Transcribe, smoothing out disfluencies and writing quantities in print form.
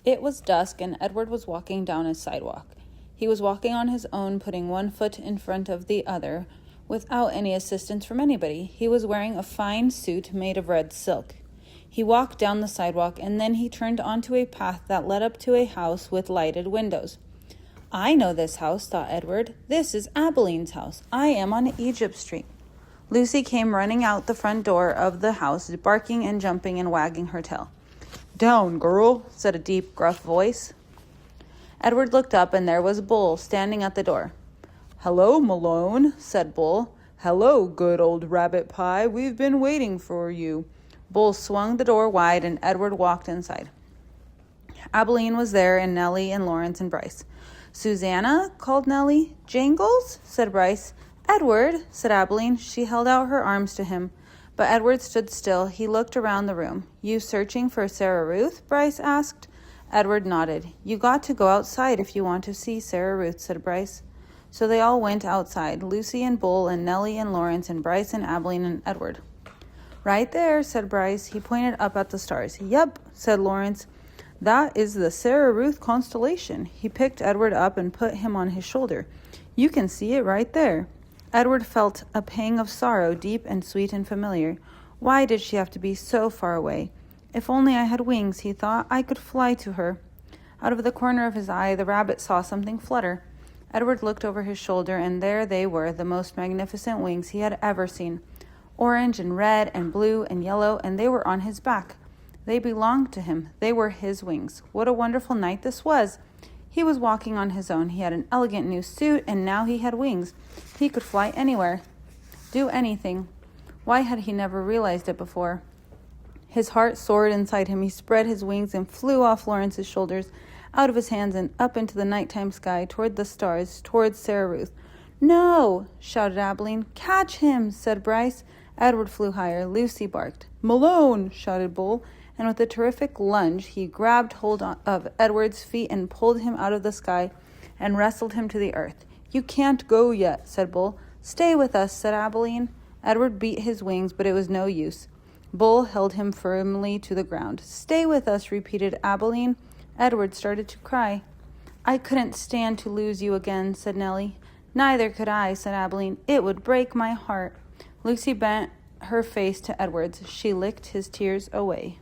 It was dusk, and Edward was walking down a sidewalk. He was walking on his own, putting one foot in front of the other, without any assistance from anybody. He was wearing a fine suit made of red silk. He walked down the sidewalk, and then he turned onto a path that led up to a house with lighted windows. I know this house, thought Edward. This is Abeline's house. I am on Egypt Street. Lucy came running out the front door of the house, barking and jumping and wagging her tail. Down, girl, said a deep, gruff voice. Edward looked up, and there was Bull standing at the door. Hello, Malone, said Bull. Hello, good old rabbit pie. We've been waiting for you. Bull swung the door wide, and Edward walked inside. Abeline was there, and Nellie and Lawrence and Bryce. Susanna, called Nellie. Jangles, said Bryce. Edward, said Abeline. She held out her arms to him, but Edward stood still. He looked around the room. You searching for Sarah Ruth? Bryce asked. Edward nodded. You got to go outside if you want to see Sarah Ruth, said Bryce. So they all went outside, Lucy and Bull and Nellie and Lawrence and Bryce and Abeline and Edward. Right there, said Bryce. He pointed up at the stars. Yep, said Lawrence. That is the Sarah Ruth constellation. He picked Edward up and put him on his shoulder. You can see it right there. Edward felt a pang of sorrow, deep and sweet and familiar. Why did she have to be so far away? If only I had wings, he thought, I could fly to her. Out of the corner of his eye, the rabbit saw something flutter. Edward looked over his shoulder, and there they were, the most magnificent wings he had ever seen. Orange and red and blue and yellow, and they were on his back. They belonged to him. They were his wings. What a wonderful night this was. He was walking on his own. He had an elegant new suit, and now he had wings. He could fly anywhere, do anything. Why had he never realized it before? His heart soared inside him. He spread his wings and flew off Lawrence's shoulders, out of his hands and up into the nighttime sky, toward the stars, towards Sarah Ruth. No, shouted Abeline. Catch him, said Bryce. Edward flew higher. Lucy barked. Malone, shouted Bull, and with a terrific lunge, he grabbed hold of Edward's feet and pulled him out of the sky and wrestled him to the earth. You can't go yet, said Bull. Stay with us, said Abeline. Edward beat his wings, but it was no use. Bull held him firmly to the ground. Stay with us, repeated Abeline. Edward started to cry. I couldn't stand to lose you again, said Nellie. Neither could I, said Abeline. It would break my heart. Lucy bent her face to Edward's. She licked his tears away.